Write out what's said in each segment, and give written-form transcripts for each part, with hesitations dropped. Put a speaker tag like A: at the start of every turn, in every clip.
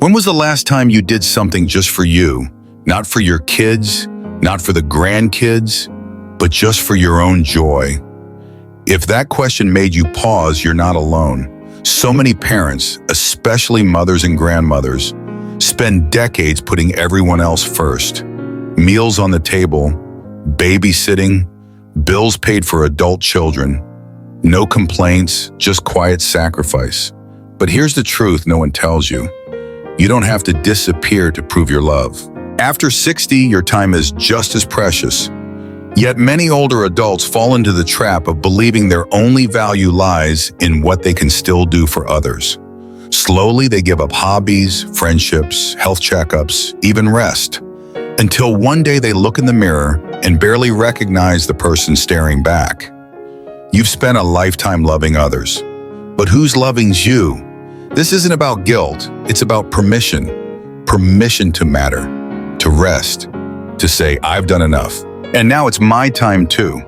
A: When was the last time you did something just for you? Not for your kids, not for the grandkids, but just for your own joy. If that question made you pause, you're not alone. So many parents, especially mothers and grandmothers, spend decades putting everyone else first. Meals on the table, babysitting, bills paid for adult children. No complaints, just quiet sacrifice. But here's the truth no one tells you. You don't have to disappear to prove your love. After 60, your time is just as precious. Yet many older adults fall into the trap of believing their only value lies in what they can still do for others. Slowly, they give up hobbies, friendships, health checkups, even rest, until one day they look in the mirror and barely recognize the person staring back. You've spent a lifetime loving others, but who's loving you? This isn't about guilt, it's about permission. Permission to matter, to rest, to say, I've done enough. And now it's my time too.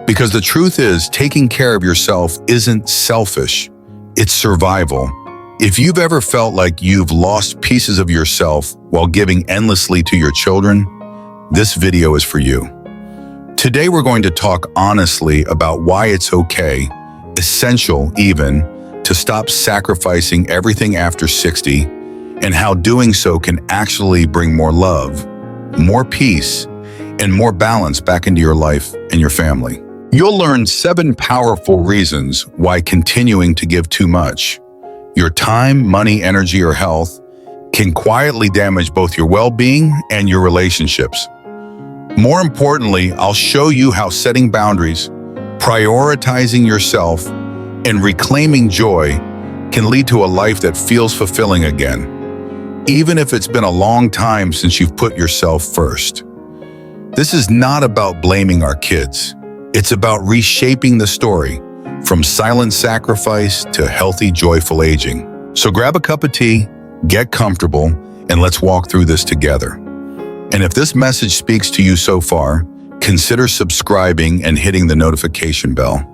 A: Because the truth is, taking care of yourself isn't selfish, it's survival. If you've ever felt like you've lost pieces of yourself while giving endlessly to your children, this video is for you. Today we're going to talk honestly about why it's okay, essential even, to stop sacrificing everything after 60, and how doing so can actually bring more love, more peace, and more balance back into your life and your family. You'll learn 7 powerful reasons why continuing to give too much, your time, money, energy, or health, can quietly damage both your well-being and your relationships. More importantly, I'll show you how setting boundaries, prioritizing yourself, and reclaiming joy can lead to a life that feels fulfilling again, even if it's been a long time since you've put yourself first. This is not about blaming our kids. It's about reshaping the story from silent sacrifice to healthy, joyful aging. So grab a cup of tea, get comfortable, and let's walk through this together. And if this message speaks to you so far, consider subscribing and hitting the notification bell.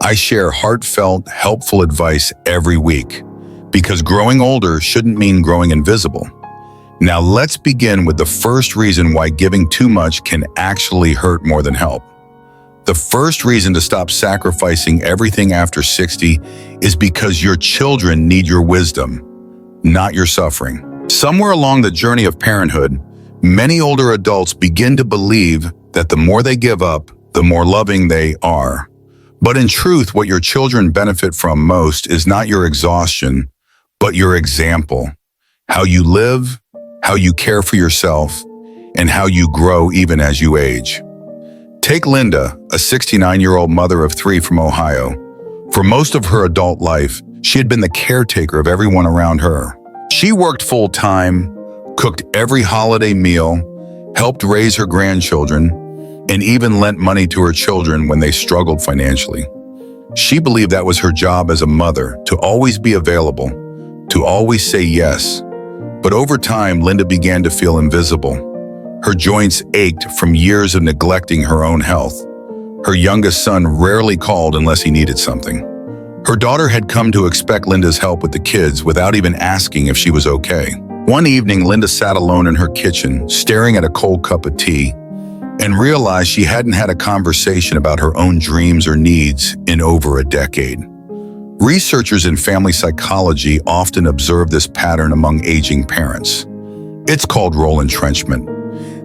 A: I share heartfelt, helpful advice every week, because growing older shouldn't mean growing invisible. Now let's begin with the first reason why giving too much can actually hurt more than help. The first reason to stop sacrificing everything after 60 is because your children need your wisdom, not your suffering. Somewhere along the journey of parenthood, many older adults begin to believe that the more they give up, the more loving they are. But in truth, what your children benefit from most is not your exhaustion, but your example. How you live, how you care for yourself, and how you grow even as you age. Take Linda, a 69-year-old mother of 3 from Ohio. For most of her adult life, she had been the caretaker of everyone around her. She worked full-time, cooked every holiday meal, helped raise her grandchildren, and even lent money to her children when they struggled financially. She believed that was her job as a mother, to always be available, to always say yes. But over time, Linda began to feel invisible. Her joints ached from years of neglecting her own health. Her youngest son rarely called unless he needed something. Her daughter had come to expect Linda's help with the kids without even asking if she was okay. One evening, Linda sat alone in her kitchen, staring at a cold cup of tea, and realized she hadn't had a conversation about her own dreams or needs in over a decade. Researchers in family psychology often observe this pattern among aging parents. It's called role entrenchment,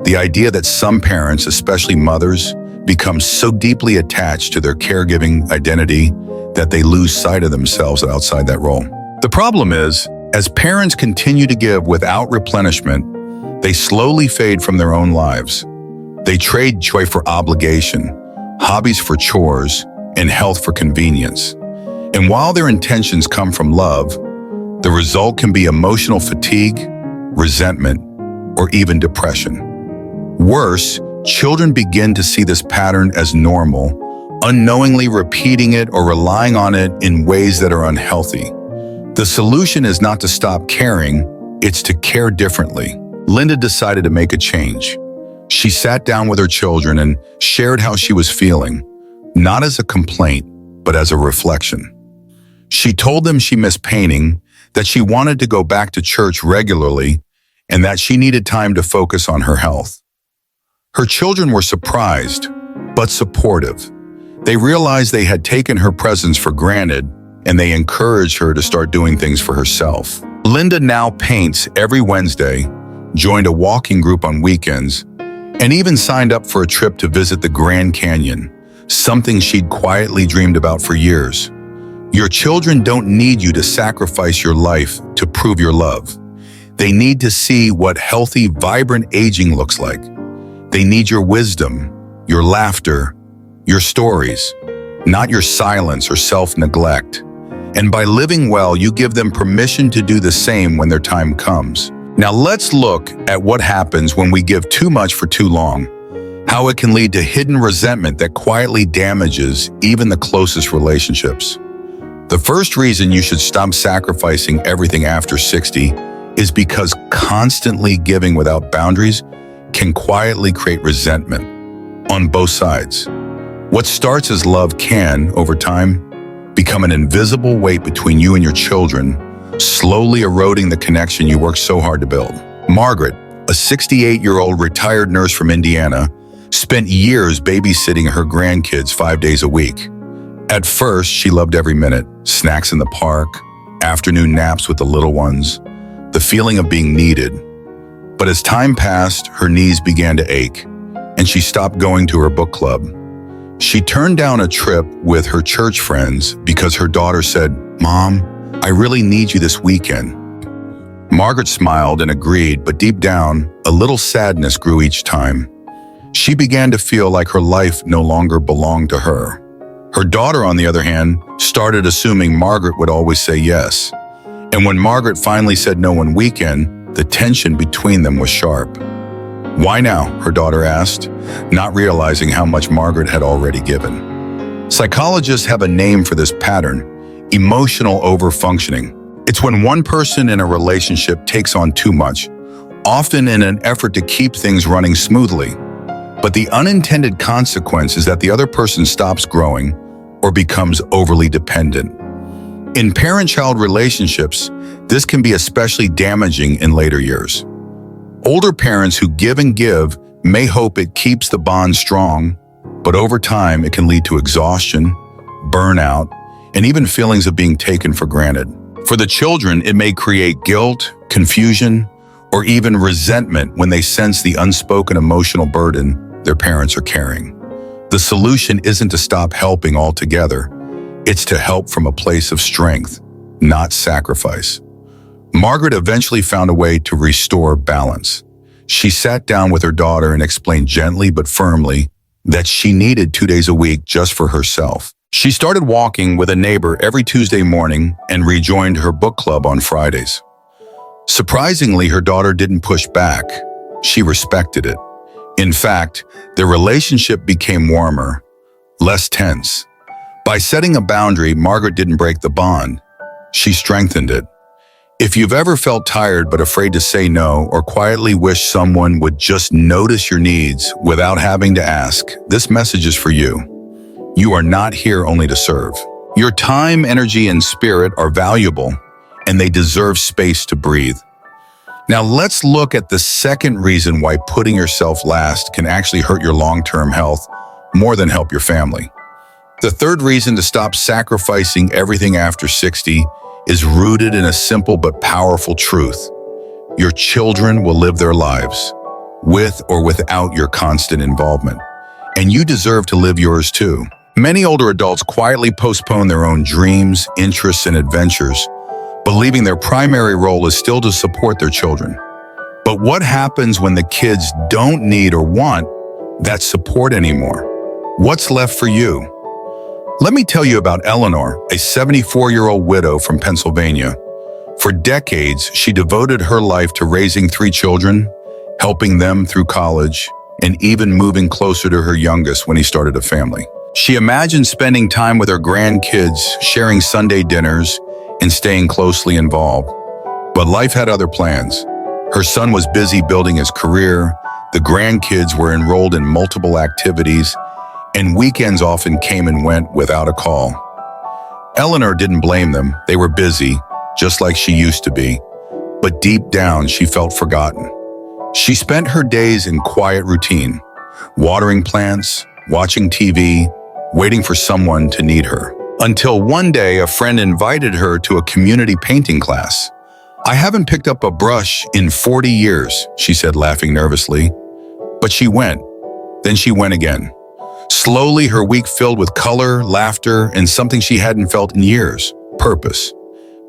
A: the idea that some parents, especially mothers, become so deeply attached to their caregiving identity that they lose sight of themselves outside that role. The problem is, as parents continue to give without replenishment, they slowly fade from their own lives. They trade joy for obligation, hobbies for chores, and health for convenience. And while their intentions come from love, the result can be emotional fatigue, resentment, or even depression. Worse, children begin to see this pattern as normal, unknowingly repeating it or relying on it in ways that are unhealthy. The solution is not to stop caring, it's to care differently. Linda decided to make a change. She sat down with her children and shared how she was feeling, not as a complaint, but as a reflection. She told them she missed painting, that she wanted to go back to church regularly, and that she needed time to focus on her health. Her children were surprised, but supportive. They realized they had taken her presence for granted, and they encouraged her to start doing things for herself. Linda now paints every Wednesday, joined a walking group on weekends, and even signed up for a trip to visit the Grand Canyon, something she'd quietly dreamed about for years. Your children don't need you to sacrifice your life to prove your love. They need to see what healthy, vibrant aging looks like. They need your wisdom, your laughter, your stories, not your silence or self-neglect. And by living well, you give them permission to do the same when their time comes. Now let's look at what happens when we give too much for too long, how it can lead to hidden resentment that quietly damages even the closest relationships. The first reason you should stop sacrificing everything after 60 is because constantly giving without boundaries can quietly create resentment on both sides. What starts as love can, over time, become an invisible weight between you and your children, slowly eroding the connection you worked so hard to build. Margaret, a 68-year-old retired nurse from Indiana, spent years babysitting her grandkids 5 days a week. At first, she loved every minute: snacks in the park, afternoon naps with the little ones, the feeling of being needed. But as time passed, her knees began to ache, and she stopped going to her book club. She turned down a trip with her church friends because her daughter said, "Mom, I really need you this weekend." Margaret smiled and agreed, but deep down, a little sadness grew each time. She began to feel like her life no longer belonged to her. Her daughter, on the other hand, started assuming Margaret would always say yes. And when Margaret finally said no one weekend, the tension between them was sharp. "Why now?" her daughter asked, not realizing how much Margaret had already given. Psychologists have a name for this pattern: emotional overfunctioning. It's when one person in a relationship takes on too much, often in an effort to keep things running smoothly. But the unintended consequence is that the other person stops growing or becomes overly dependent. In parent-child relationships, this can be especially damaging in later years. Older parents who give and give may hope it keeps the bond strong, but over time it can lead to exhaustion, burnout, and even feelings of being taken for granted. For the children, it may create guilt, confusion, or even resentment when they sense the unspoken emotional burden their parents are carrying. The solution isn't to stop helping altogether. It's to help from a place of strength, not sacrifice. Margaret eventually found a way to restore balance. She sat down with her daughter and explained gently but firmly that she needed 2 days a week just for herself. She started walking with a neighbor every Tuesday morning and rejoined her book club on Fridays. Surprisingly, her daughter didn't push back. She respected it. In fact, their relationship became warmer, less tense. By setting a boundary, Margaret didn't break the bond. She strengthened it. If you've ever felt tired but afraid to say no, or quietly wish someone would just notice your needs without having to ask, this message is for you. You are not here only to serve. Your time, energy, and spirit are valuable, and they deserve space to breathe. Now let's look at the second reason why putting yourself last can actually hurt your long-term health more than help your family. The third reason to stop sacrificing everything after 60 is rooted in a simple but powerful truth. Your children will live their lives, with or without your constant involvement, and you deserve to live yours too. Many older adults quietly postpone their own dreams, interests, and adventures, believing their primary role is still to support their children. But what happens when the kids don't need or want that support anymore? What's left for you? Let me tell you about Eleanor, a 74-year-old widow from Pennsylvania. For decades, she devoted her life to raising 3 children, helping them through college, and even moving closer to her youngest when he started a family. She imagined spending time with her grandkids, sharing Sunday dinners, and staying closely involved. But life had other plans. Her son was busy building his career, the grandkids were enrolled in multiple activities, and weekends often came and went without a call. Eleanor didn't blame them. They were busy. just like she used to be. But deep down, she felt forgotten. She spent her days in quiet routine, watering plants, watching TV, waiting for someone to need her. Until one day, a friend invited her to a community painting class. "I haven't picked up a brush in 40 years, she said, laughing nervously. But she went. Then she went again. Slowly, her week filled with color, laughter, and something she hadn't felt in years: purpose.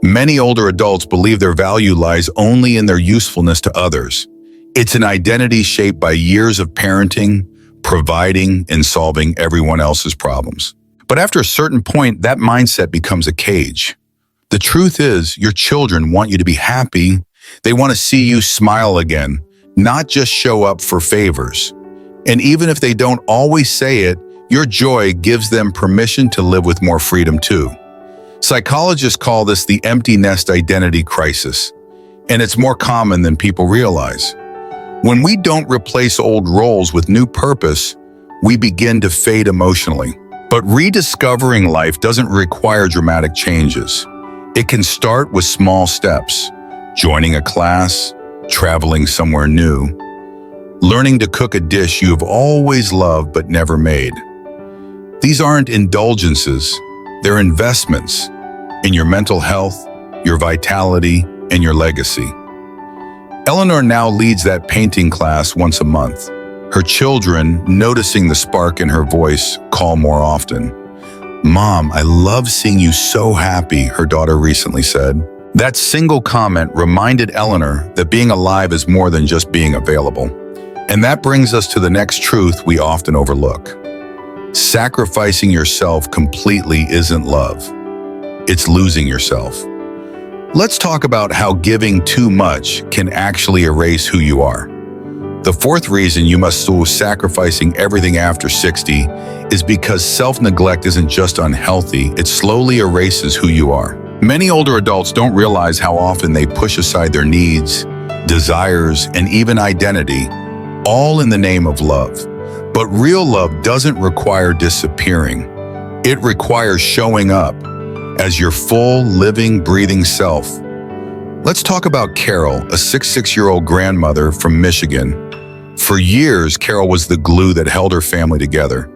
A: Many older adults believe their value lies only in their usefulness to others. It's an identity shaped by years of parenting, providing, and solving everyone else's problems. But after a certain point, that mindset becomes a cage. The truth is, your children want you to be happy. They want to see you smile again, not just show up for favors. And even if they don't always say it, your joy gives them permission to live with more freedom too. Psychologists call this the empty nest identity crisis, and it's more common than people realize. When we don't replace old roles with new purpose, we begin to fade emotionally. But rediscovering life doesn't require dramatic changes. It can start with small steps: joining a class, traveling somewhere new, learning to cook a dish you've always loved but never made. These aren't indulgences, they're investments in your mental health, your vitality, and your legacy. Eleanor now leads that painting class once a month. Her children, noticing the spark in her voice, call more often. "Mom, I love seeing you so happy," her daughter recently said. That single comment reminded Eleanor that being alive is more than just being available. And that brings us to the next truth we often overlook. Sacrificing yourself completely isn't love. It's losing yourself. Let's talk about how giving too much can actually erase who you are. The fourth reason you must stop sacrificing everything after 60 is because self-neglect isn't just unhealthy, it slowly erases who you are. Many older adults don't realize how often they push aside their needs, desires, and even identity, all in the name of love. But real love doesn't require disappearing. It requires showing up as your full, living, breathing self. Let's talk about Carol, a 66-year-old grandmother from Michigan. For years, Carol was the glue that held her family together.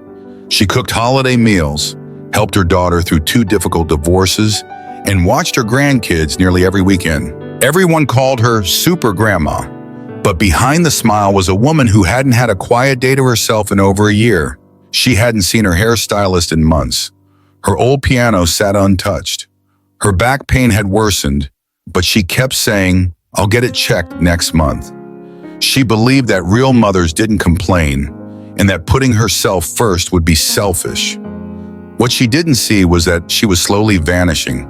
A: She cooked holiday meals, helped her daughter through 2 difficult divorces, and watched her grandkids nearly every weekend. Everyone called her Super Grandma. But behind the smile was a woman who hadn't had a quiet day to herself in over a year. She hadn't seen her hairstylist in months. Her old piano sat untouched. Her back pain had worsened, but she kept saying, "I'll get it checked next month." She believed that real mothers didn't complain and that putting herself first would be selfish. What she didn't see was that she was slowly vanishing,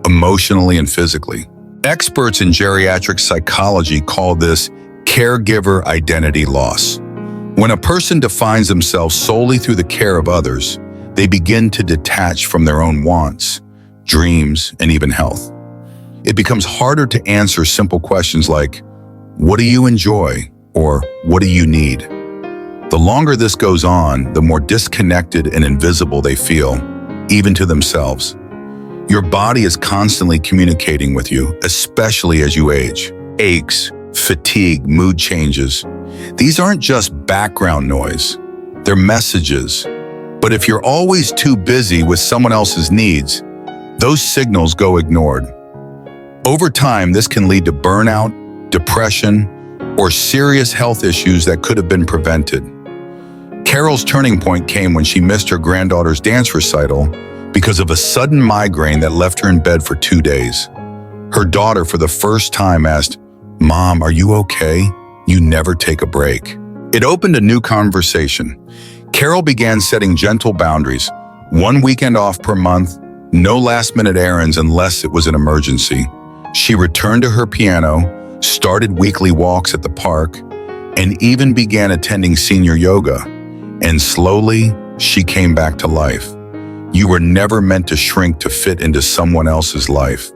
A: emotionally and physically. Experts in geriatric psychology call this caregiver identity loss. When a person defines themselves solely through the care of others, they begin to detach from their own wants, dreams, and even health. It becomes harder to answer simple questions like, "What do you enjoy?" or "What do you need?" The longer this goes on, the more disconnected and invisible they feel, even to themselves. Your body is constantly communicating with you, especially as you age. Aches, fatigue, mood changes. These aren't just background noise. They're messages. But if you're always too busy with someone else's needs, those signals go ignored. Over time, this can lead to burnout, depression, or serious health issues that could have been prevented. Carol's turning point came when she missed her granddaughter's dance recital because of a sudden migraine that left her in bed for 2 days. Her daughter, for the first time, asked, "Mom, are you okay? You never take a break." It opened a new conversation. Carol began setting gentle boundaries: 1 weekend off per month, no last-minute errands unless it was an emergency. She returned to her piano, started weekly walks at the park, and even began attending senior yoga. And slowly, she came back to life. You were never meant to shrink to fit into someone else's life.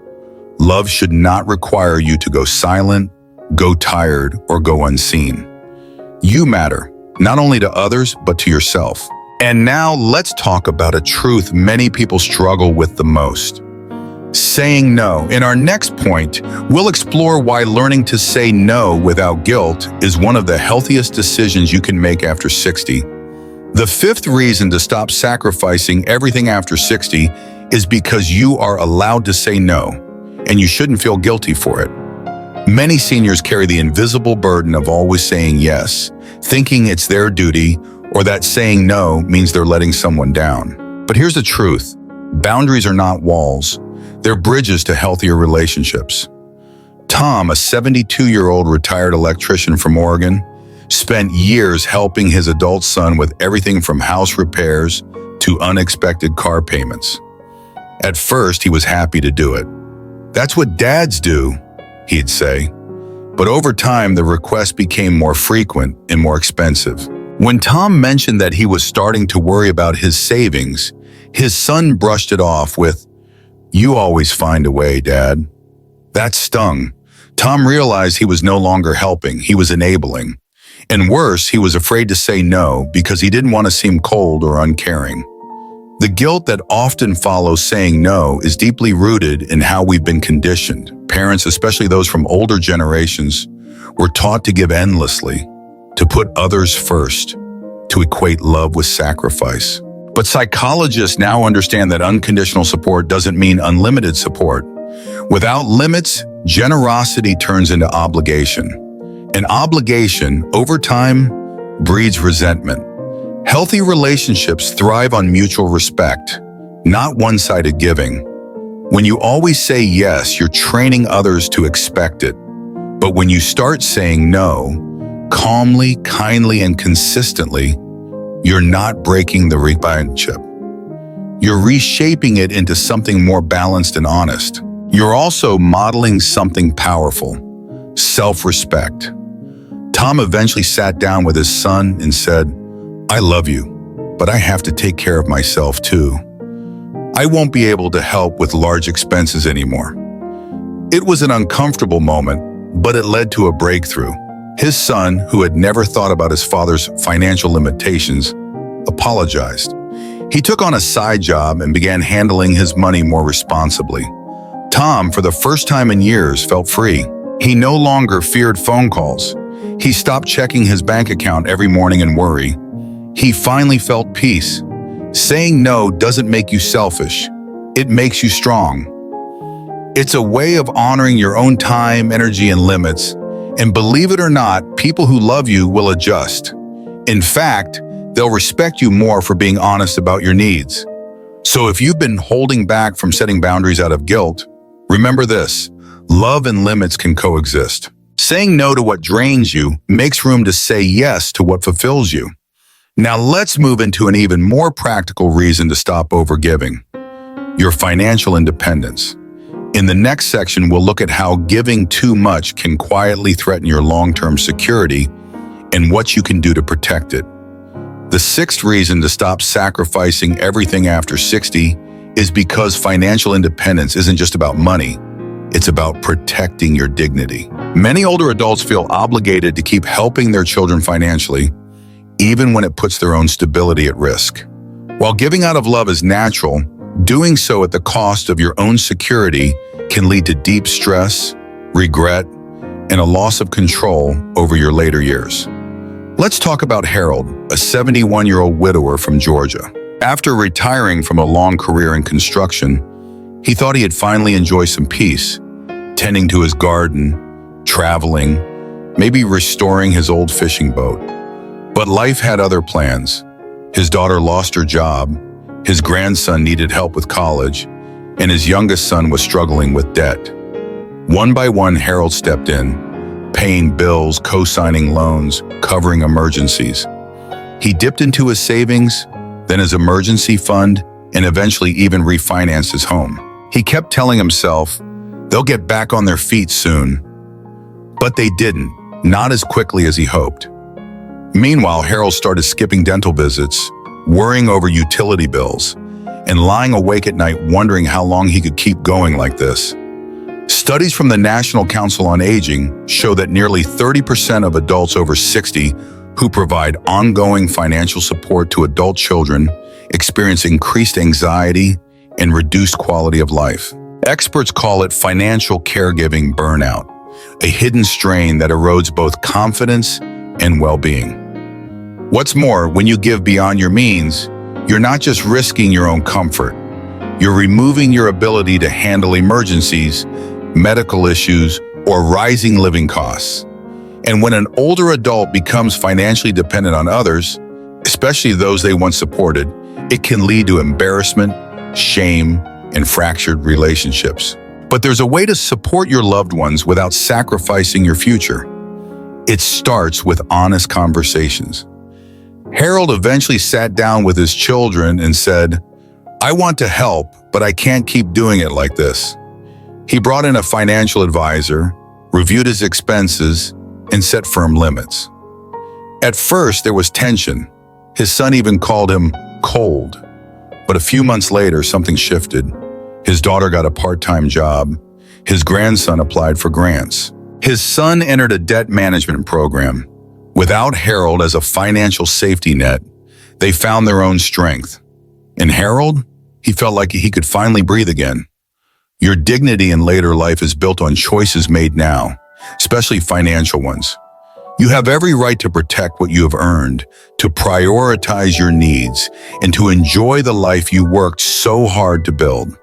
A: Love should not require you to go silent, go tired, or go unseen. You matter, not only to others, but to yourself. And now let's talk about a truth many people struggle with the most. Saying no. In our next point, we'll explore why learning to say no without guilt is one of the healthiest decisions you can make after 60. The fifth reason to stop sacrificing everything after 60 is because you are allowed to say no, and you shouldn't feel guilty for it. Many seniors carry the invisible burden of always saying yes, thinking it's their duty or that saying no means they're letting someone down. But here's the truth. Boundaries are not walls. They're bridges to healthier relationships. Tom, a 72-year-old retired electrician from Oregon, spent years helping his adult son with everything from house repairs to unexpected car payments. At first, he was happy to do it. "That's what dads do," he'd say. But over time, the requests became more frequent and more expensive. When Tom mentioned that he was starting to worry about his savings, his son brushed it off with, "You always find a way, Dad." That stung. Tom realized he was no longer helping, he was enabling. And worse, he was afraid to say no because he didn't want to seem cold or uncaring. The guilt that often follows saying no is deeply rooted in how we've been conditioned. Parents, especially those from older generations, were taught to give endlessly, to put others first, to equate love with sacrifice. But psychologists now understand that unconditional support doesn't mean unlimited support. Without limits, generosity turns into obligation. And obligation, over time, breeds resentment. Healthy relationships thrive on mutual respect, not one-sided giving. When you always say yes, you're training others to expect it. But when you start saying no, calmly, kindly, and consistently, you're not breaking the relationship. You're reshaping it into something more balanced and honest. You're also modeling something powerful: self-respect. Tom eventually sat down with his son and said, "I love you, but I have to take care of myself too. I won't be able to help with large expenses anymore." It was an uncomfortable moment, but it led to a breakthrough. His son, who had never thought about his father's financial limitations, apologized. He took on a side job and began handling his money more responsibly. Tom, for the first time in years, felt free. He no longer feared phone calls. He stopped checking his bank account every morning in worry. He finally felt peace. Saying no doesn't make you selfish. It makes you strong. It's a way of honoring your own time, energy, and limits. And believe it or not, people who love you will adjust. In fact, they'll respect you more for being honest about your needs. So if you've been holding back from setting boundaries out of guilt, remember this: love and limits can coexist. Saying no to what drains you makes room to say yes to what fulfills you. Now let's move into an even more practical reason to stop overgiving: your financial independence. In the next section, we'll look at how giving too much can quietly threaten your long-term security and what you can do to protect it. The sixth reason to stop sacrificing everything after 60 is because financial independence isn't just about money. It's about protecting your dignity. Many older adults feel obligated to keep helping their children financially, even when it puts their own stability at risk. While giving out of love is natural, doing so at the cost of your own security can lead to deep stress, regret, and a loss of control over your later years. Let's talk about Harold, a 71-year-old widower from Georgia. After retiring from a long career in construction, he thought he'd finally enjoy some peace, tending to his garden, traveling, maybe restoring his old fishing boat. But life had other plans. His daughter lost her job, his grandson needed help with college, and his youngest son was struggling with debt. One by one, Harold stepped in, paying bills, co-signing loans, covering emergencies. He dipped into his savings, then his emergency fund, and eventually even refinanced his home. He kept telling himself, they'll get back on their feet soon. But they didn't, not as quickly as he hoped. Meanwhile, Harold started skipping dental visits, worrying over utility bills, and lying awake at night wondering how long he could keep going like this. Studies from the National Council on Aging show that nearly 30% of adults over 60 who provide ongoing financial support to adult children experience increased anxiety and reduced quality of life. Experts call it financial caregiving burnout, a hidden strain that erodes both confidence and well-being. What's more, when you give beyond your means, you're not just risking your own comfort. You're removing your ability to handle emergencies, medical issues, or rising living costs. And when an older adult becomes financially dependent on others, especially those they once supported, it can lead to embarrassment, shame, and fractured relationships. But there's a way to support your loved ones without sacrificing your future. It starts with honest conversations. Harold eventually sat down with his children and said, "I want to help, but I can't keep doing it like this." He brought in a financial advisor, reviewed his expenses, and set firm limits. At first, there was tension. His son even called him cold. But a few months later, something shifted. His daughter got a part-time job. His grandson applied for grants. His son entered a debt management program. Without Harold as a financial safety net, they found their own strength. And Harold, he felt like he could finally breathe again. Your dignity in later life is built on choices made now, especially financial ones. You have every right to protect what you have earned, to prioritize your needs, and to enjoy the life you worked so hard to build.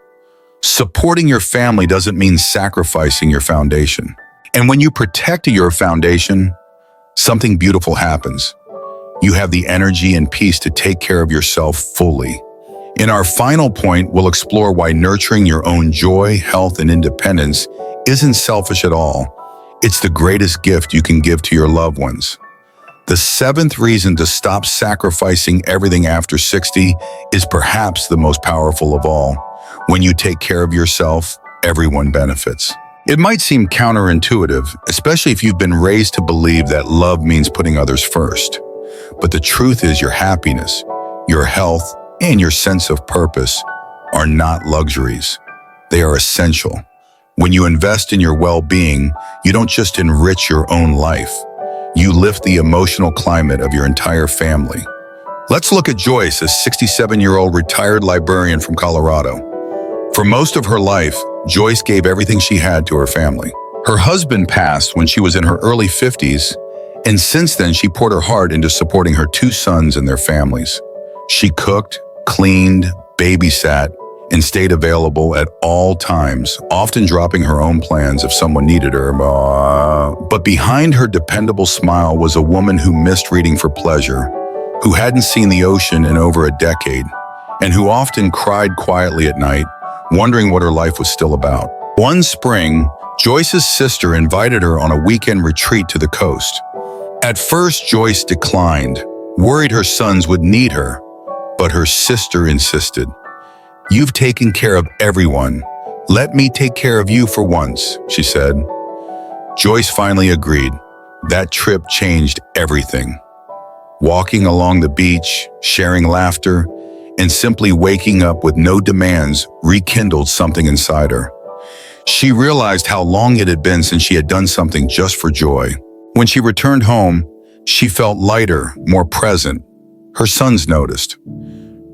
A: Supporting your family doesn't mean sacrificing your foundation. And when you protect your foundation, something beautiful happens. You have the energy and peace to take care of yourself fully. In our final point, we'll explore why nurturing your own joy, health, and independence isn't selfish at all. It's the greatest gift you can give to your loved ones. The seventh reason to stop sacrificing everything after 60 is perhaps the most powerful of all. When you take care of yourself, everyone benefits. It might seem counterintuitive, especially if you've been raised to believe that love means putting others first. But the truth is your happiness, your health, and your sense of purpose are not luxuries. They are essential. When you invest in your well-being, you don't just enrich your own life. You lift the emotional climate of your entire family. Let's look at Joyce, a 67-year-old retired librarian from Colorado. For most of her life, Joyce gave everything she had to her family. Her husband passed when she was in her early 50s, and since then she poured her heart into supporting her two sons and their families. She cooked, cleaned, babysat, and stayed available at all times, often dropping her own plans if someone needed her. But behind her dependable smile was a woman who missed reading for pleasure, who hadn't seen the ocean in over a decade, and who often cried quietly at night, wondering what her life was still about. One spring, Joyce's sister invited her on a weekend retreat to the coast. At first, Joyce declined, worried her sons would need her, but her sister insisted. "You've taken care of everyone. Let me take care of you for once," she said. Joyce finally agreed. That trip changed everything. Walking along the beach, sharing laughter, and simply waking up with no demands rekindled something inside her. She realized how long it had been since she had done something just for joy. When she returned home, she felt lighter, more present. Her sons noticed.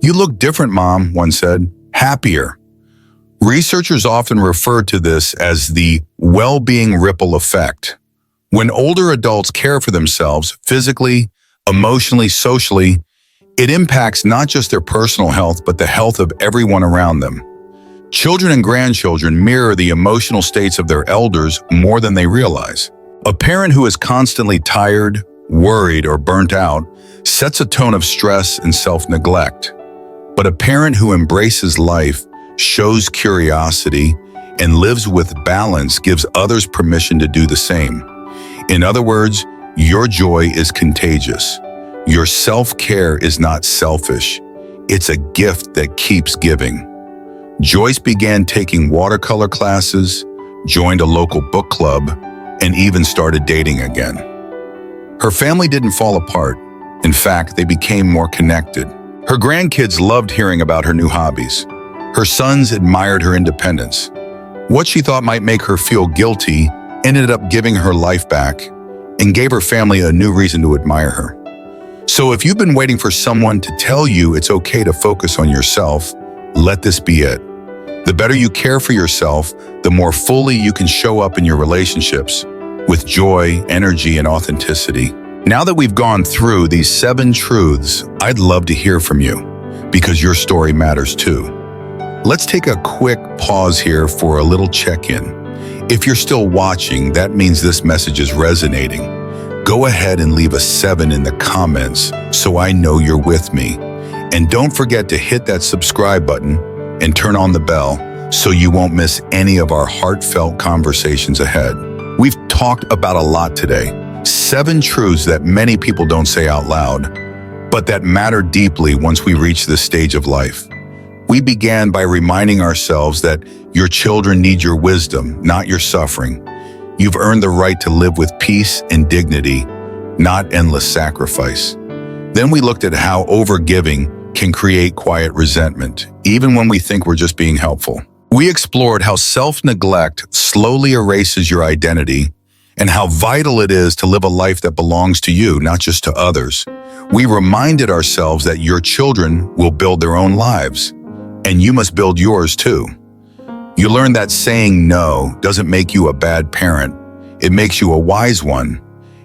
A: "You look different, Mom," one said. "Happier." Researchers often refer to this as the well-being ripple effect. When older adults care for themselves physically, emotionally, socially, it impacts not just their personal health, but the health of everyone around them. Children and grandchildren mirror the emotional states of their elders more than they realize. A parent who is constantly tired, worried, or burnt out sets a tone of stress and self-neglect. But a parent who embraces life, shows curiosity, and lives with balance gives others permission to do the same. In other words, your joy is contagious. Your self-care is not selfish. It's a gift that keeps giving. Joyce began taking watercolor classes, joined a local book club, and even started dating again. Her family didn't fall apart. In fact, they became more connected. Her grandkids loved hearing about her new hobbies. Her sons admired her independence. What she thought might make her feel guilty ended up giving her life back and gave her family a new reason to admire her. So if you've been waiting for someone to tell you it's okay to focus on yourself, let this be it. The better you care for yourself, the more fully you can show up in your relationships with joy, energy, and authenticity. Now that we've gone through these 7 truths, I'd love to hear from you because your story matters too. Let's take a quick pause here for a little check-in. If you're still watching, that means this message is resonating. Go ahead and leave a 7 in the comments so I know you're with me. And don't forget to hit that subscribe button and turn on the bell so you won't miss any of our heartfelt conversations ahead. We've talked about a lot today. 7 truths that many people don't say out loud, but that matter deeply once we reach this stage of life. We began by reminding ourselves that your children need your wisdom, not your suffering. You've earned the right to live with peace and dignity, not endless sacrifice. Then we looked at how overgiving can create quiet resentment, even when we think we're just being helpful. We explored how self-neglect slowly erases your identity and how vital it is to live a life that belongs to you, not just to others. We reminded ourselves that your children will build their own lives, and you must build yours too. You learned that saying no doesn't make you a bad parent, it makes you a wise one,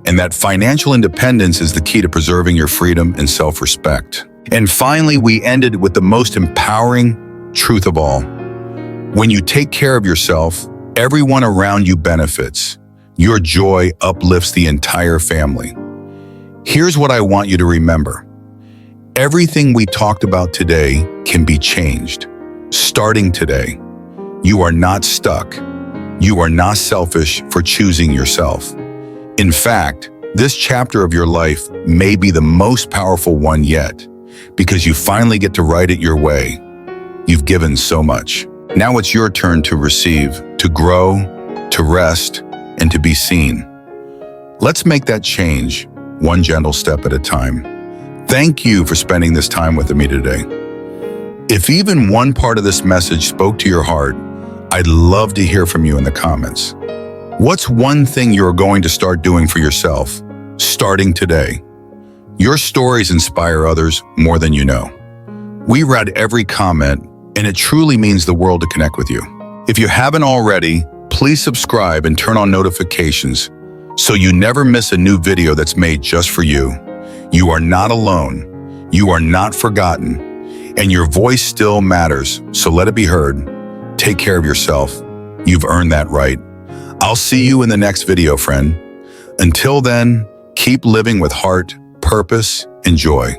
A: and that financial independence is the key to preserving your freedom and self-respect. And finally, we ended with the most empowering truth of all. When you take care of yourself, everyone around you benefits. Your joy uplifts the entire family. Here's what I want you to remember. Everything we talked about today can be changed, starting today. You are not stuck. You are not selfish for choosing yourself. In fact, this chapter of your life may be the most powerful one yet, because you finally get to write it your way. You've given so much. Now it's your turn to receive, to grow, to rest, and to be seen. Let's make that change, one gentle step at a time. Thank you for spending this time with me today. If even one part of this message spoke to your heart, I'd love to hear from you in the comments. What's one thing you're going to start doing for yourself, starting today? Your stories inspire others more than you know. We read every comment, and it truly means the world to connect with you. If you haven't already, please subscribe and turn on notifications so you never miss a new video that's made just for you. You are not alone. You are not forgotten. And your voice still matters, so let it be heard. Take care of yourself. You've earned that right. I'll see you in the next video, friend. Until then, keep living with heart, purpose, and joy.